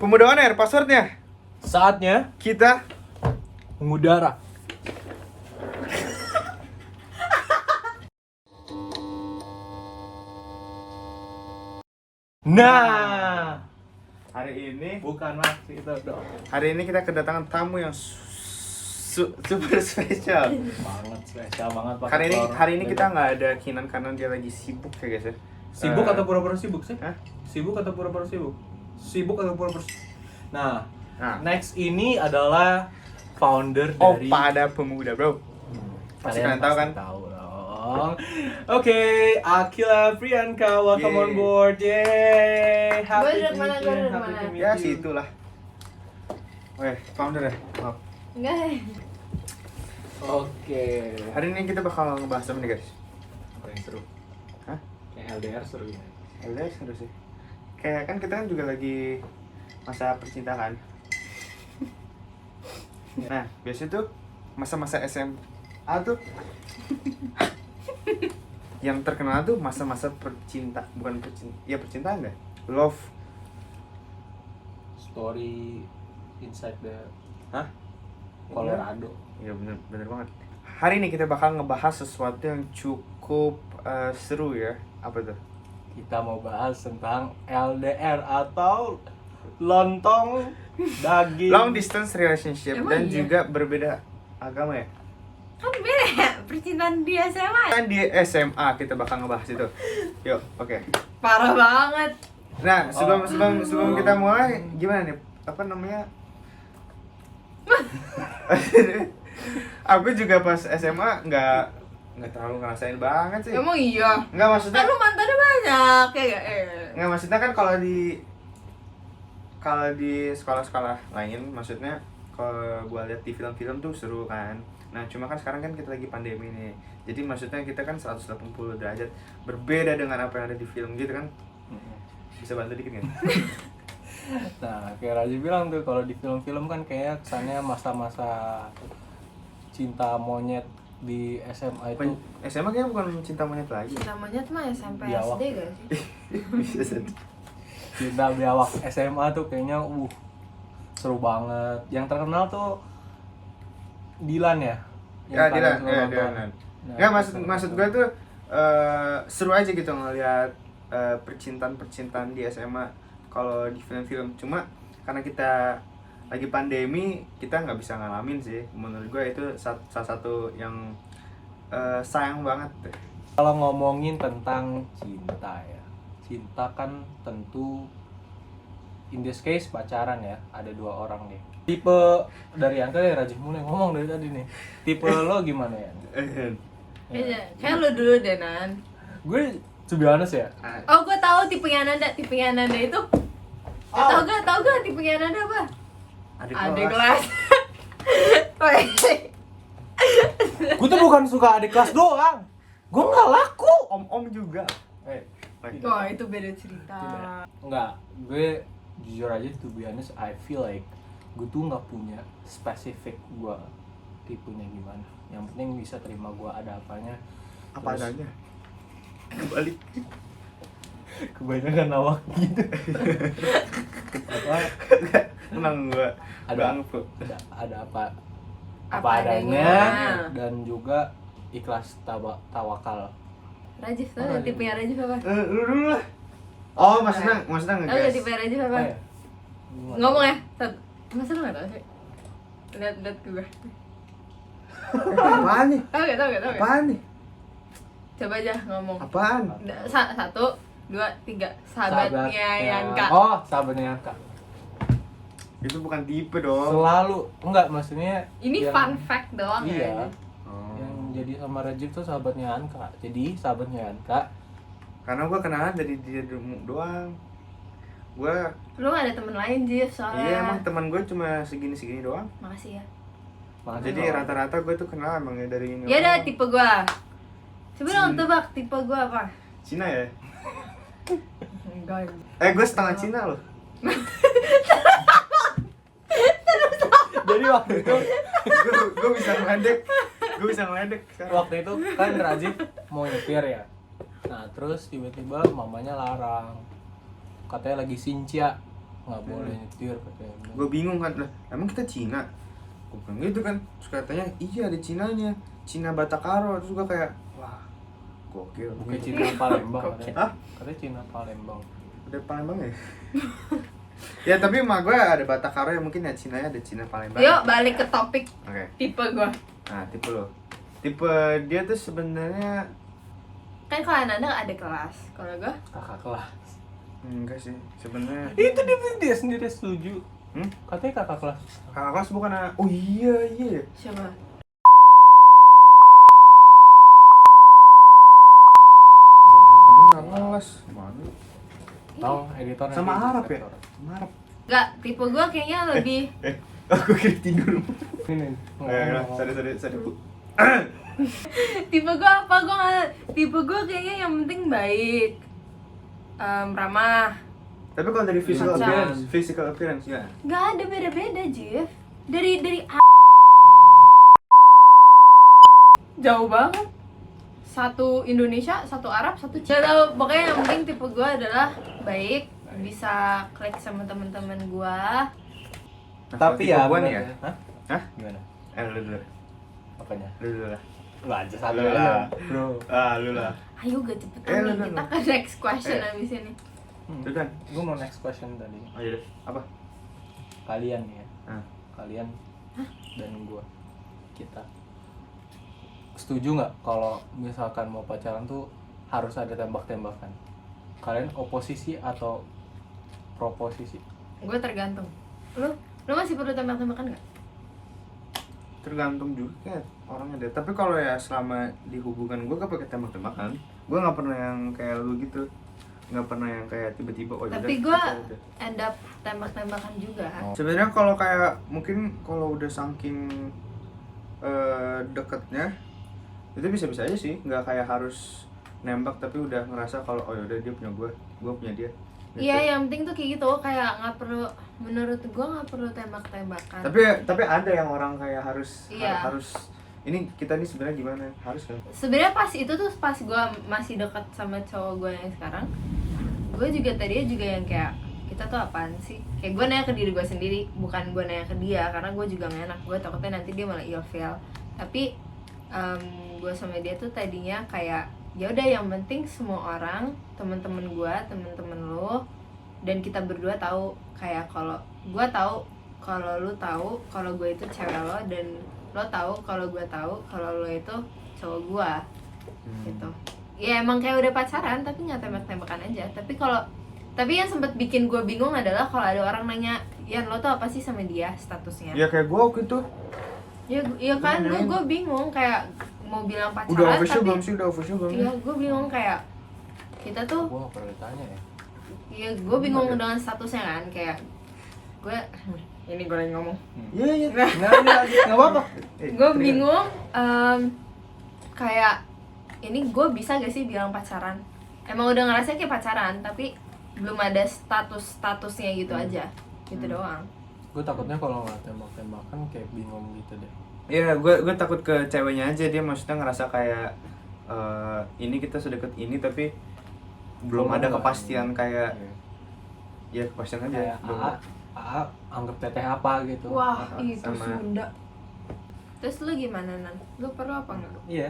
Pemuda On Air, passwordnya Saatnya kita mengudara. Nah, hari ini bukan mas itu dong. hari ini kita kedatangan tamu yang super spesial. Banget spesial banget Pak. Hari ini kita nggak ada Kinan karena dia lagi sibuk ya guys ya. Sibuk atau pura-pura sibuk sih? Hah? Sibuk atau pura-pura sibuk? Sibuk atau pura-pura Nah, Nah. next ini adalah founder Oh, dari pada pemuda bro. Pasti kalian tahu kan? Tahu dong. Oke, Akila Priyanka, welcome Yeay. on board. Yeay. Gua duduk mana, gua duduk happy mana? to meet Ya you. situlah. Weh, founder ya. Maaf. Enggak. Oke. Hari ini kita bakal ngebahas apa nih guys? Apa yang seru? Hah? Kayak LDR seru ya. LDR seru sih. Kayak kan kita kan juga lagi masa percintaan. Nah, biasanya tuh masa-masa SMA tuh yang terkenal tuh masa-masa percintaan deh. Love. Story inside the Hah? Colorado. Iya bener banget. Hari ini kita bakal ngebahas sesuatu yang cukup seru ya. Apa tuh? Kita mau bahas tentang LDR atau lontong daging. Long distance relationship. Emang dan iya? juga berbeda agama ya. Kan beda percintaan di SMA. Kan di SMA kita bakal ngebahas itu. Yuk, oke. Parah banget. Nah, sebelum kita mulai gimana nih? Apa namanya? Aku juga pas SMA nggak terlalu ngerasain banget sih. Emang iya. Nggak maksudnya. Kan lu mantannya banyak ya gak? Nggak maksudnya kan kalau di sekolah-sekolah lain, maksudnya kalau gua lihat di film-film tuh seru kan. Nah, cuma kan sekarang kan kita lagi pandemi nih. Jadi maksudnya kita kan 180 derajat berbeda dengan apa yang ada di film gitu kan. Bisa bantu dikit nggak? Nah, kayak Raji bilang tuh kalau di film-film kan kayak kesannya masa-masa cinta monyet di SMA itu SMA kayaknya bukan cinta monyet lagi. Cinta monyet mah SMP Iya, SD gak sih? Bisa jadi. cinta biawak SMA tuh kayaknya seru banget. Yang terkenal tuh Dilan ya. Ya, Yang Dilan. kalian Ya, nonton. Dilan. Nah, Nggak, itu maksud gue tuh seru aja gitu ngelihat percintaan di SMA kalau di film-film. Cuma karena kita lagi pandemi, kita nggak bisa ngalamin sih. Menurut gue itu salah satu yang sayang banget deh. Kalau ngomongin tentang cinta ya, cinta kan tentu in this case pacaran ya, ada dua orang nih. Tipe dari Angka ya, Rajih mulai ngomong dari tadi nih. Tipe lo gimana ya? Kayaknya kayak lu dulu deh, Nan. Gue to be honest ya, Oh, gue tahu tipenya Nanda. Tipenya Nanda itu. Tahu gak tipenya Nanda apa? Adik kelas. gue tuh bukan suka adik kelas doang. Gue nggak laku. Om juga. Wah, itu beda cerita. Enggak, gue jujur aja to be honest, I feel like gue tuh nggak punya spesifik gue tipenya gimana. Yang penting bisa terima gue ada apanya. Apa Terus adanya? Kebalik. kebanyakan awak gitu. Apa? Tenang gua. Ada Bang, bro. ada apa Apa adanya adanya. dan juga ikhlas tawakal. Rajif, tau gak tipenya Rajif apa? Lu dulu lah. Oh, maksudnya Tau gak ngegas. tipenya Rajif apa? Apa ya? Ngomong ya? Masa lu gak tau sih? Lihat ke gue. Apaan nih? Tau gak? Apaan nih? Coba aja ngomong. Apaan? 1, 2, 3. Sahabatnya Yanka. Oh, sahabatnya Yanka. Itu bukan tipe dong. Selalu enggak, maksudnya Ini yang- fun fact doang iya, ya. yang jadi sama Rajib tuh sahabatnya Yanka. Jadi sahabatnya Yanka. Karena gua kenalan dari dia doang. Gua Lu gak ada temen lain, Jif, soalnya. iya emang teman gue cuma segini doang. Makasih ya. Makasih Jadi loh. rata-rata gue tuh kenal emang dari ini. Ya udah, doang. tipe gua. Coba dong tebak tipe gua apa? Cina ya? Enggak. Gue setengah Cina loh. Jadi waktu itu Gue bisa ngeledek sekarang. waktu itu kan Rajib mau nyetir ya. Nah terus tiba-tiba mamanya larang, katanya lagi sincia. nggak boleh nyetir katanya. Gue bingung kan, lah emang kita Cina? Gue bilang gitu kan, terus katanya iya ada Cinanya, Cina Batakaro. Terus gue kayak wah gokil. Bukan Cina Palembang Hah? katanya. Katanya Cina Palembang. Udah Palembang ya? Ya tapi emak gue ada Batakaro ya, mungkin ya Cinanya ada Cina Palembang. Yuk balik ke topik Oke. tipe gua. Nah tipe lo, tipe dia tuh sebenarnya Kan kalau Ananda ada kelas, kalau gua Kakak kelas. enggak sih sebenarnya. Itu dia sendiri setuju. Katanya kakak kelas. Kakak kelas bukan oh iya. siapa? Kamu nggak ngeles mana? Tahu editor Sama Arab ya? Sama Arab. Enggak, tipe gua kayaknya lebih Aku kira tidur. Ini. Sorry bu. tipe gua apa? Gua nggak, tipe gua kayaknya yang penting baik, ramah. Tapi kalau dari physical Macam. appearance ya. Nggak ada beda-beda, Jeff. Dari jauh banget. Satu Indonesia, satu Arab, satu Cina. Gak tau, pokoknya yang penting tipe gue adalah baik, bisa klik sama teman-teman gue. Tapi ya gua nih ya. Hah? Hah? Gimana? Lu dulu. Apanya? Lu dulu lah. Lu aja satu Lu aja, lah. bro. Lu lah. Ayo gak cepetan lu nih, kita ke next question abis ini. Lu kan. Gue mau next question tadi. Oh iya deh. Apa? Kalian nih ya. Ah. Kalian dan gue, kita setuju nggak kalau misalkan mau pacaran tuh harus ada tembak-tembakan? Kalian oposisi atau proposisi? Gue tergantung. Lu masih perlu tembak-tembakan nggak? Tergantung juga kayak orangnya deh. Tapi kalau ya selama di hubungan gue gak pakai tembak-tembakan. Gue nggak pernah yang kayak lu gitu. Nggak pernah yang kayak tiba-tiba oh Tapi gue end up tembak-tembakan juga. Sebenarnya kalau kayak mungkin kalau udah saking deketnya itu bisa-bisa aja sih, nggak kayak harus nembak tapi udah ngerasa kalau oh yaudah dia punya gue punya dia. Gitu. Iya, yang penting tuh kayak gitu, kayak nggak perlu, menurut gue nggak perlu tembak-tembakan. Tapi ada yang orang kayak harus Iya. harus ini kita nih sebenarnya gimana harus kan? Sebenarnya pas itu tuh pas gue masih dekat sama cowok gue yang sekarang, gue juga tadinya juga yang kayak kita tuh apaan sih? Kayak gue nanya ke diri gue sendiri, bukan gue nanya ke dia karena gue juga gak enak, gue takutnya nanti dia malah ilfeel. Tapi gue sama dia tuh tadinya kayak ya udah yang penting semua orang, teman-teman gue, teman-teman lo, dan kita berdua tahu kayak kalau gue tahu kalau lu tahu kalau gue itu cewek lo, dan lo tahu kalau gue tahu kalau lo itu cowok gue. Gitu. Ya emang kayak udah pacaran tapi nggak tembak-tembakan aja. Tapi yang sempet bikin gue bingung adalah kalau ada orang nanya, "Yan, lo tuh apa sih sama dia statusnya?" Ya kayak gue waktu itu Ya kan, gue bingung kayak mau bilang pacaran udah official tapi belum sih, udah official belum? iya, gue bingung kayak kita tuh, Gue gak pernah ditanya ya. ya gue bingung dengan statusnya kan, kayak gue ini gue lagi ngomong. Iya iya. Nggak apa-apa. Gue bingung kayak ini gue bisa gak sih bilang pacaran? Emang udah ngerasa kayak pacaran tapi belum ada statusnya gitu aja, gitu doang. Gue takutnya kalau nggak tembak-tembakan kayak bingung gitu deh. Iya, gue takut ke ceweknya aja, dia maksudnya ngerasa kayak ini kita sedekat ini tapi belum ada kepastian kayak ya kepastian aja. Kayak AA anggap teteh apa gitu. Wah, itu sama- Sunda. Terus lu gimana, Nan? Lu perlu apa enggak? Iya,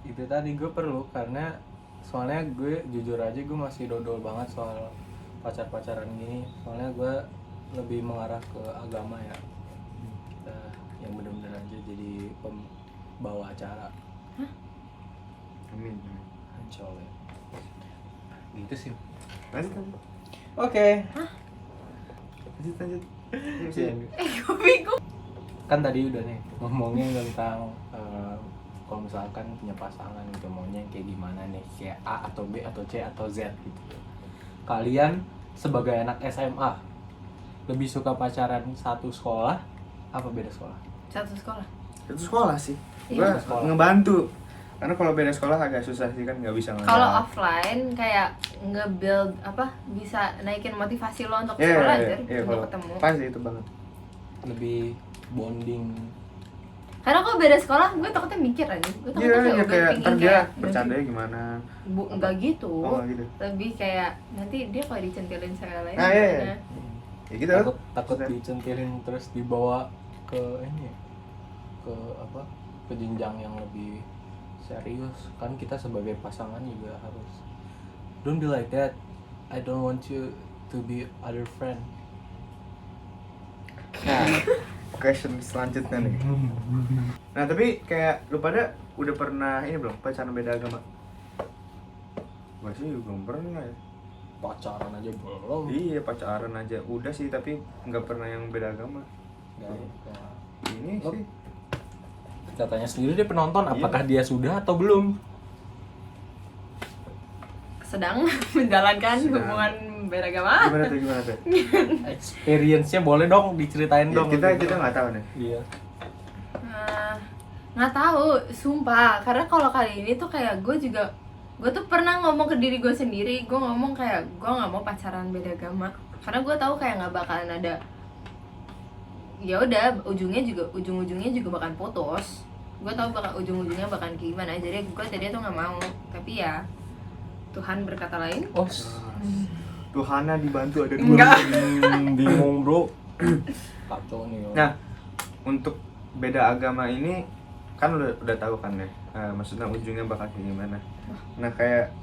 itu tadi gue perlu karena soalnya gue jujur aja gue masih dodol banget soal pacaran gini. Soalnya gue lebih mengarah ke agama ya. Kita yang benar-benar aja jadi pembawa acara. Amin. Insya Allah. Gitu sih. Lanjut. Oke. Lanjut. Gue bingung. Kan tadi udah nih ngomongin tentang kalau misalkan punya pasangan gitu maunya yang kayak gimana nih, kayak A atau B atau C atau Z gitu. Kalian sebagai anak SMA lebih suka pacaran satu sekolah apa beda sekolah? Satu sekolah. Itu sekolah sih. Iya, Gue sekolah. ngebantu. Karena kalau beda sekolah agak susah sih kan, nggak bisa ngajak. Kalau offline kayak nge-build apa, bisa naikin motivasi lo untuk Iya, sekolah iya, aja, iya, untuk kalau ketemu. pas itu banget. Lebih bonding. Karena kalau beda sekolah, gue takutnya mikir aja. Gue takutnya Iya, ya kayak overthinking ntar dia kayak, bercandanya gimana. enggak gitu. Oh, gitu. Lebih kayak nanti dia kalau dicentilin cewek lain Ah, iya, iya. gimana? Ya gitu. takut dicentilin terus dibawa ke ini ya, ke apa, ke jenjang yang lebih serius. Kan kita sebagai pasangan juga harus, don't be like that, I don't want you to be other friend. Nah, question selanjutnya nih. Nah, tapi kayak lu pada udah pernah ini belum pacaran beda agama? Gua sih belum pernah ya. Pacaran aja belum. Iya, pacaran aja udah sih, tapi nggak pernah yang beda agama. Nggak. Ini Lo- sih Kita tanya sendiri deh penonton, Iya. apakah dia sudah atau belum? Sedang menjalankan Sedang. hubungan beragama. gimana tuh? Experience-nya boleh dong diceritain Ya, dong. kita nggak tahu nih. Iya. Nggak tahu, sumpah. Karena kalau kali ini tuh kayak gue tuh pernah ngomong ke diri gue sendiri. Gue ngomong kayak gue nggak mau pacaran beda agama. Karena gue tahu kayak nggak bakalan ada. Ya udah, ujung-ujungnya juga bakalan putus. Gue tahu ujung-ujungnya bakalan kayak gimana. Jadi gue tadi tuh nggak mau. Tapi ya Tuhan berkata lain. Oh, Tuhana dibantu ada dua. Enggak. bingung bro. Kacau nih. Nah, untuk beda agama ini kan udah tahu kan ya. Maksudnya ujungnya bakal kayak gimana. Nah, kayak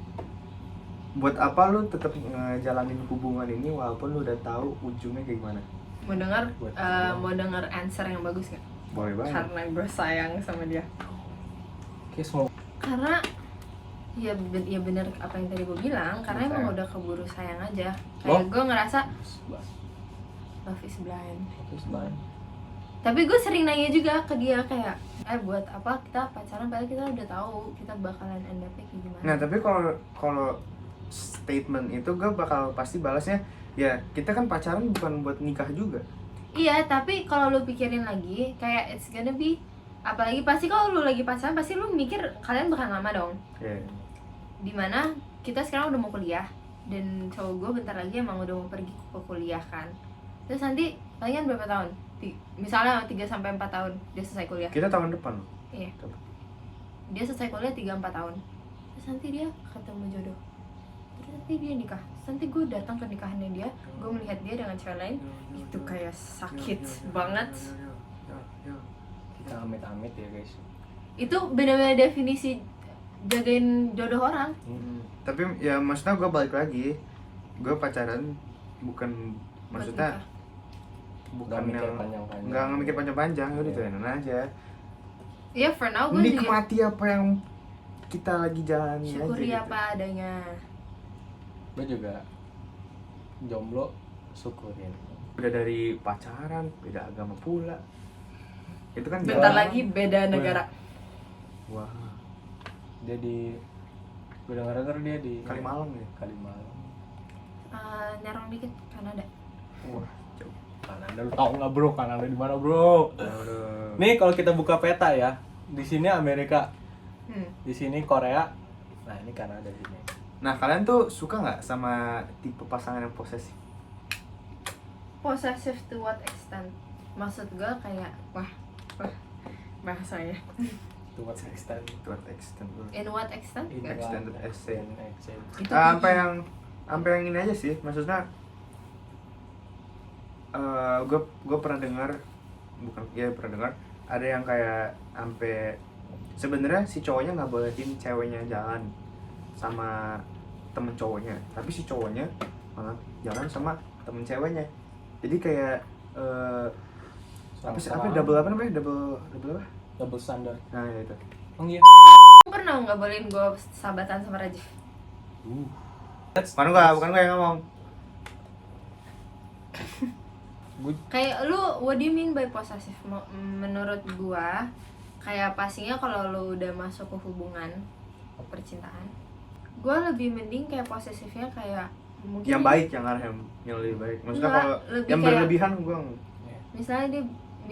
buat apa lu tetap ngejalanin hubungan ini walaupun lu udah tahu ujungnya kayak gimana? Mau dengar answer yang bagus nggak? Boleh banget. Karena gue sayang sama dia. Oke, semua. Karena ya benar apa yang tadi gue bilang. Karena Sayang. emang udah keburu sayang aja. Oh. Kayak gue ngerasa love is blind. Terus lain. Tapi gue sering nanya juga ke dia kayak, buat apa kita pacaran padahal kita udah tahu kita bakalan end up-nya kayak gimana. Nah, tapi kalau statement itu gue bakal pasti balasnya ya kita kan pacaran bukan buat nikah juga. Iya, tapi kalau lu pikirin lagi kayak it's gonna be, apalagi pasti kalau lu lagi pacaran pasti lu mikir kalian bakal lama dong. Iya. Dimana kita sekarang udah mau kuliah dan cowok gue bentar lagi emang udah mau pergi ke kuliah kan. Terus nanti palingan berapa tahun? Misalnya 3-4 tahun dia selesai kuliah. Kita tahun depan. Iya. Dia selesai kuliah 3-4 tahun. Terus nanti dia ketemu jodoh. Terus nanti dia nikah. Terus nanti gue datang ke nikahannya dia, gue melihat dia dengan cewek lain. Itu kayak sakit banget. Kita amit-amit ya guys. Itu benar-benar definisi jagain jodoh orang. Tapi ya maksudnya gue balik lagi, gue pacaran bukan Buat maksudnya nikah. bukan Nggak mikir yang panjang-panjang. nggak mikir panjang-panjang, udah Iya. jalanin aja. Iya, for now gue juga Nikmati apa yang kita lagi jalani aja. syukuri gitu. apa adanya. Gue juga jomblo, syukurin. Udah dari pacaran, beda agama pula. Itu kan Bentar jalan. lagi beda negara. Wah, Dia di, gue denger dia di Kalimalang ya. Kalimalang. Nyarong dikit Kanada. Wah, jauh. Kanada, lu tau nggak bro? Kanada di mana bro? Udah. Nih kalau kita buka peta ya, di sini Amerika, di sini Korea, nah ini Kanada di sini. Nah, kalian tuh suka nggak sama tipe pasangan yang posesif? Possessive to what extent? Maksud gue kayak wah bahasanya. To what extent? To what extent? In what extent? In Gak. Extended what essay. extent? Itu Sampai yang ini aja sih, maksudnya gue pernah dengar, pernah dengar ada yang kayak sampai sebenarnya si cowoknya nggak bolehin ceweknya jalan sama temen cowoknya, tapi si cowoknya malah jalan sama temen ceweknya. Jadi kayak double apa? Double standard. Nah, ya itu. Oh iya. pernah nggak bolehin gue sahabatan sama Rajif. Bukan gue yang ngomong. Kayak lu, what do you mean by possessive? Menurut gua kayak pastinya kalau lu udah masuk ke hubungan percintaan, gua lebih mending kayak posesifnya kayak mungkin Yang baik, yang arah yang lebih baik. Maksudnya Enggak, kalau lebih yang kayak- berlebihan gue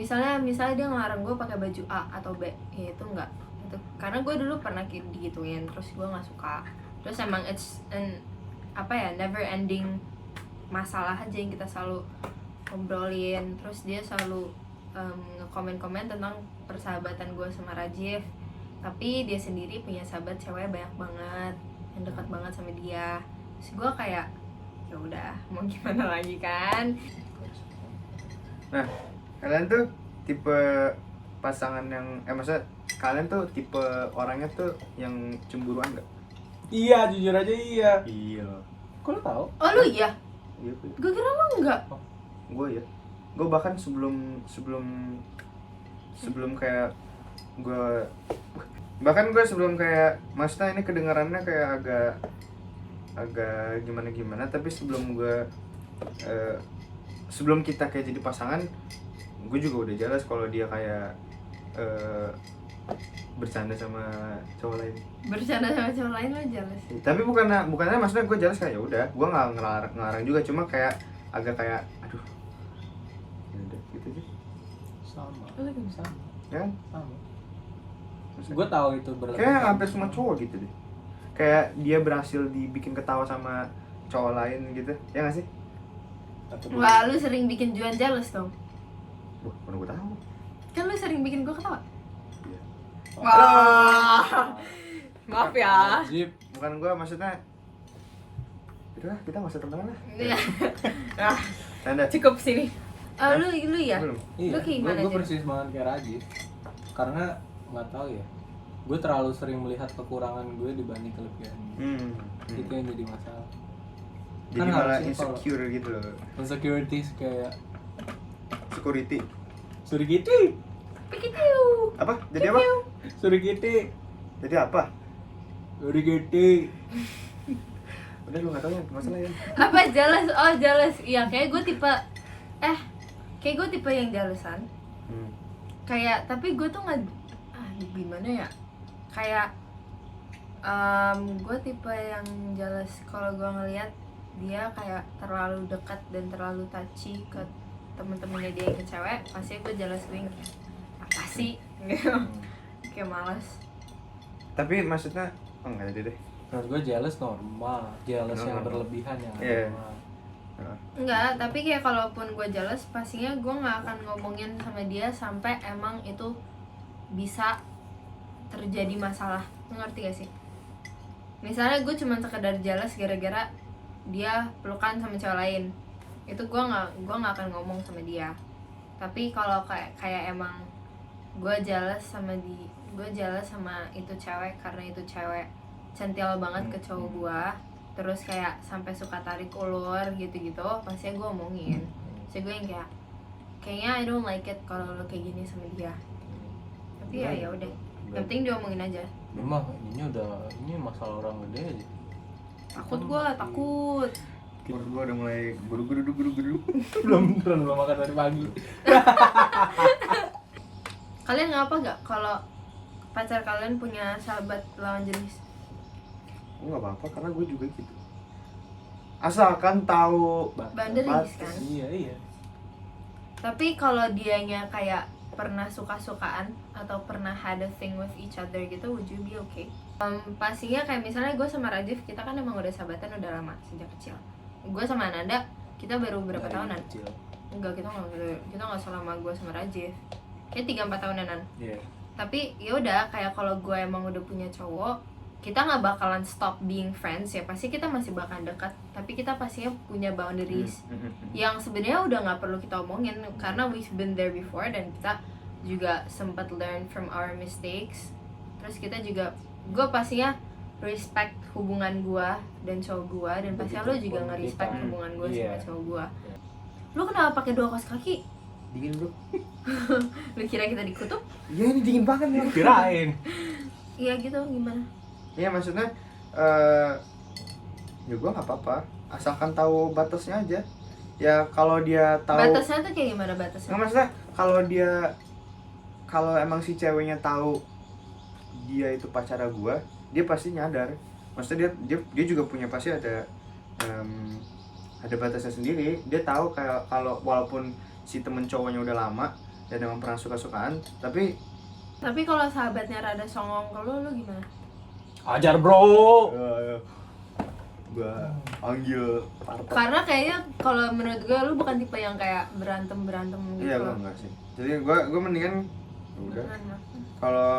misalnya dia ngelarang gue pakai baju A atau B, ya itu enggak. Itu karena gue dulu pernah digituin, terus gue nggak suka. Terus emang it's never ending masalah aja yang kita selalu ngobrolin. Terus dia selalu ngekomen-komen tentang persahabatan gue sama Rajif, tapi dia sendiri punya sahabat cewek banyak banget yang dekat banget sama dia. Terus gue kayak ya udah mau gimana lagi kan. Nah, kalian tuh tipe pasangan yang maksudnya kalian tuh tipe orangnya tuh yang cemburuan nggak? Iya, jujur aja iya. Iya. Kok lo tau? Oh lu iya? Iya. Gue kira lu enggak. Gue ya. Gue bahkan sebelum kayak gue maksudnya ini kedengarannya kayak agak gimana tapi sebelum kita kayak jadi pasangan, gue juga udah jelas kalau dia kayak bercanda sama cowok lain. Bercanda sama cowok lain lo jelas. Tapi bukannya maksudnya gue jelas kayak ya udah, gue nggak ngelarang juga, cuma kayak agak kayak aduh, ya udah gitu aja. Sama. Lu juga Sama. Ya kan? Sama. Maksudnya, Gue tahu itu berlebihan. kayak hampir semua cowok gitu deh. Kayak dia berhasil dibikin ketawa sama cowok lain gitu, ya nggak sih? Wah, lu sering bikin Juan jealous dong. Wah, mana gue tahu. Kan lu sering bikin gue ketawa. Iya. Wah. Maaf ya. Wajib. Bukan gue maksudnya. Udah, kita nggak usah temenan lah. Iya. Ah, Tanda. cukup sini. Lu ya? Belum. Iya, Lu kayak gimana, gue Jin? persis banget kayak Rajif. Karena nggak tahu ya, gue terlalu sering melihat kekurangan gue dibanding kelebihan gue. Itu yang jadi masalah. Jadi Kan malah harusnya kalau- insecure gitu loh. Insecurities kayak Security. surigiti, Pikitiu. Apa? Jadi apa? surigiti, Jadi apa? surigiti. Udah lu nggak tahu ya, masalah ya. Apa jealous? Oh, jealous. Iya, kayak gue tipe kayak gue tipe yang jealousan. Kayak tapi gue tuh nggak gimana ya, kayak gue tipe yang jealous kalau gue ngelihat dia kayak terlalu dekat dan terlalu touchy ke temen-temennya dia yang ke cewek, pasti gue jealous, gue kayak apa sih gitu, kayak malas. Tapi maksudnya enggak jadi deh. Menurut gue jealous normal, jealous yang Normal. berlebihan yang Iya. normal. Enggak, tapi kayak kalaupun gue jealous, pastinya gue nggak akan ngomongin sama dia sampai emang itu bisa terjadi masalah. Lu ngerti gak sih? Misalnya gue cuma sekedar jealous gara-gara dia pelukan sama cewek lain, itu gue nggak akan ngomong sama dia. Tapi kalau kayak emang gue jealous sama itu cewek karena itu cewek centil banget ke cowok gue, terus kayak sampai suka tarik ulur gitu-gitu, pasti gue omongin. Jadi gue yang kayaknya I don't like it kalau lo kayak gini sama dia. Tapi ya udah, yang penting diomongin aja. Ini mah ini masalah orang gede aja. Takut gue, takut. Menurut gua udah mulai guru-guru. belum makan dari pagi. Kalian ngapa gak kalau pacar kalian punya sahabat lawan jenis? Gua nggak apa-apa karena gue juga gitu. Asalkan tahu Boundaries kan. Iya. Tapi kalau dianya kayak pernah suka-sukaan atau pernah had a thing with each other gitu, would you be okay? Pastinya kayak misalnya gue sama Rajif, kita kan emang udah sahabatan udah lama sejak kecil. Gue sama Ananda, kita baru berapa Dari tahunan? kecil. Enggak, kita nggak selama gue sama Rajif. Kayak 3-4 tahunan. Iya. Tapi ya udah, kayak kalau gue emang udah punya cowok, kita nggak bakalan stop being friends ya, pasti kita masih bakalan dekat, tapi kita pastinya punya boundaries yang sebenarnya udah nggak perlu kita omongin karena we've been there before dan kita juga sempat learn from our mistakes. Terus kita juga, gue pastinya respect hubungan gue dan cowok gue, dan pastinya lo juga nge-respect kita. hubungan gue sama Iya. cowok gue. Lo kenapa pakai 2 kaos kaki? Dingin bro. Lo kira kita dikutuk? Iya ini dingin banget nih. Kirain. Iya gitu, gimana? Iya maksudnya ya gue nggak apa-apa asalkan tahu batasnya aja. Ya kalau dia tahu. Batasnya tuh kayak gimana batasnya? Nggak, maksudnya kalau emang si ceweknya tahu dia itu pacar gue, dia pasti nyadar. Maksudnya dia juga punya pasti ada batasnya sendiri. Dia tahu kayak kalau walaupun si temen cowoknya udah lama dan emang pernah suka-sukaan, tapi kalau sahabatnya rada songong ke lo gimana? Ajar bro. gue panggil partai. Karena kayaknya kalau menurut gue lu bukan tipe yang kayak berantem gitu. Iya gue enggak sih. Jadi gue mendingan udah. Gimana? Kalau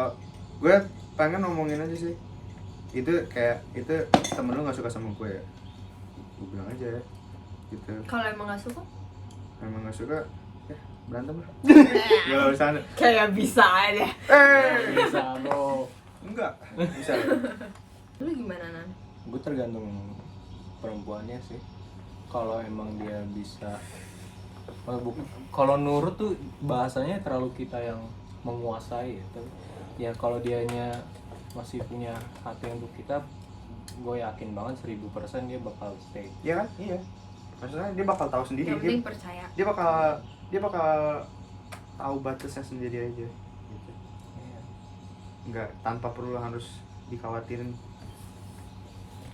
gue pengen ngomongin aja sih. Itu temen lu nggak suka sama gue ya. Gue bilang aja gitu. Kalau emang gak suka? Emang nggak suka berantem lah. Gak urusan. Kayak bisa aja. Bisa bro. Enggak, bisa. Lu gimana, Nan? Gue tergantung perempuannya sih. Kalau emang dia bisa, kalau nurut tuh bahasanya terlalu kita yang menguasai ya. Ya kalau dianya masih punya hati untuk kita, gue yakin banget 1000% dia bakal stay. Iya kan? Iya. Maksudnya dia bakal tahu sendiri. Yang penting percaya. Dia bakal tahu batasnya sendiri aja. Gitu. Iya. Enggak tanpa perlu harus dikhawatirin.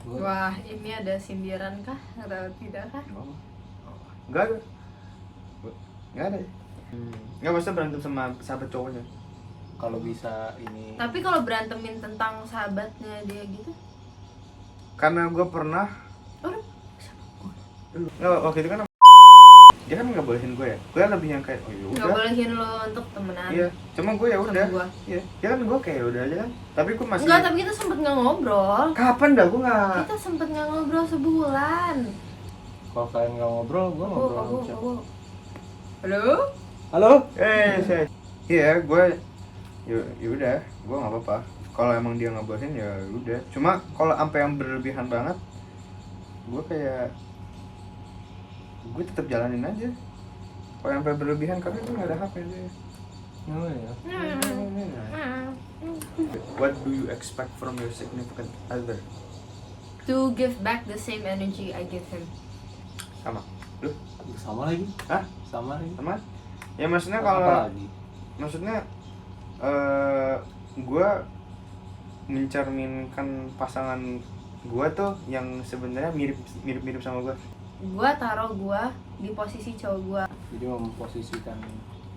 Wah, ini ada sindiran kah atau tidak kah? Enggak ada. Enggak ada. Enggak usah berantem sama sahabat cowoknya. Kalau bisa ini. Tapi kalau berantemin tentang sahabatnya dia gitu, Karena gue pernah oh, Nggak, waktu itu kan dia kan nggak bolehin gue ya. Gue lebih yang kayak oh ya nggak udah. bolehin lo untuk temenan. Iya, cuma gue ya Sama udah. gua. Iya, ya kan gue kayak udah aja kan. Tapi gue masih Enggak, tapi kita sempet nggak ngobrol. kapan dah gue nggak. Kita sempet nggak ngobrol sebulan. Kalau kalian nggak ngobrol, gue ngobrol sama siapa? Halo? Halo? Saya. Iya, gue ya udah, gue nggak apa-apa. Kalau emang dia nggak bolehin ya udah. Cuma kalau sampai yang berlebihan banget, gue kayak gue tetap jalanin aja. Kalau yang sampai berlebihan karena gue nggak ada HP deh. Oh ya. What do you expect from your significant other? To give back the same energy I give him. Sama. Lu? Sama lagi? Hah? Sama lagi? Sama? Ya maksudnya Apa kalau lagi? maksudnya gue mencerminkan pasangan gue tuh yang sebenarnya mirip sama gue. Gua taruh gua di posisi cowok gua. Jadi memposisikan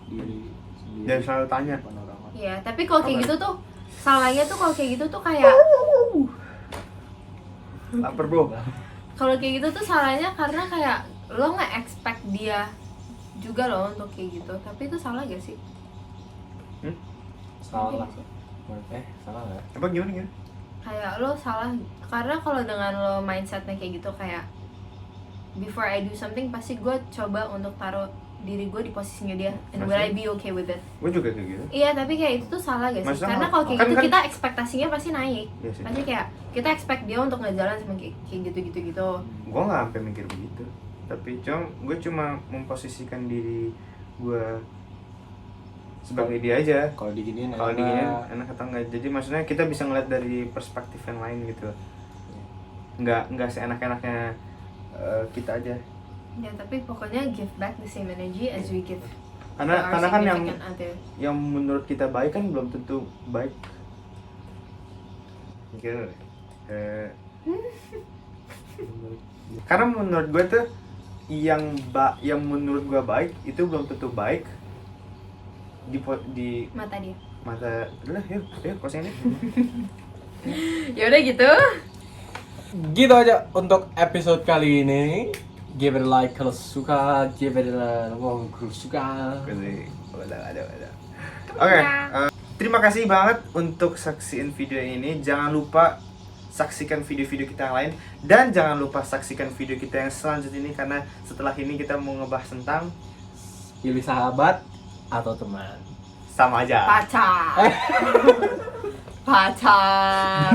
diri sendiri. Dan selalu tanya. depan orang lain. Iya, tapi kalau kayak Apa? gitu tuh salahnya tuh kalau kayak gitu tuh kayak Lapar bro. kalau kayak gitu tuh salahnya karena kayak lo nggak expect dia juga loh untuk kayak gitu. Tapi itu salah gak sih? Salah. Iya sih. Salah nggak? Apa gimana? Kayak lo salah karena kalau dengan lo mindsetnya kayak gitu kayak before I do something pasti gue coba untuk taruh diri gue di posisinya dia and will I be okay with it. Gue juga kayak gitu. Iya, tapi kayak itu tuh salah gak sih? Maksudnya Karena kalau kayak kan- gitu kan- kita ekspektasinya pasti naik. Iya sih. Pasti kayak kita expect dia untuk ngejalan sama kayak gitu. Gue nggak sampai mikir begitu. Tapi gue cuma memposisikan diri gue sebagai dia aja. Kalau diginiin Kalau enak. diginiin enak atau enggak. Jadi maksudnya kita bisa ngeliat dari perspektif yang lain gitu. Nggak seenak-enaknya kita aja. Ya, tapi pokoknya give back the same energy as we give. Karena to our kan yang significant other. menurut kita baik kan belum tentu baik. Mikir deh. Karena menurut gue tuh yang menurut gue baik itu belum tentu baik di Mata dia. mata. Udah yuk kosnya nih. Ya udah gitu. Gitu aja untuk episode kali ini. Give it a like kalau suka, give it a kalau suka. Oke, terima kasih banget untuk saksiin video ini. Jangan lupa saksikan video-video kita yang lain dan jangan lupa saksikan video kita yang selanjutnya ini karena setelah ini kita mau ngebahas tentang Pilih sahabat atau teman. sama aja. Pacar. Pacar.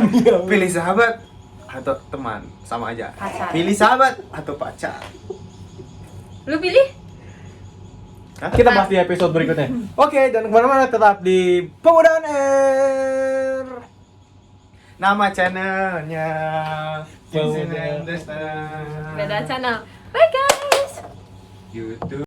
Pilih sahabat atau teman sama aja. Pacar. Pilih sahabat atau pacar. Lu pilih? Hah? Kita bahas di episode berikutnya. Oke, jangan kemana-mana, tetap di Pemudaan Air. Nama channelnya Pemudaan. Beda channel. Bye guys. YouTube.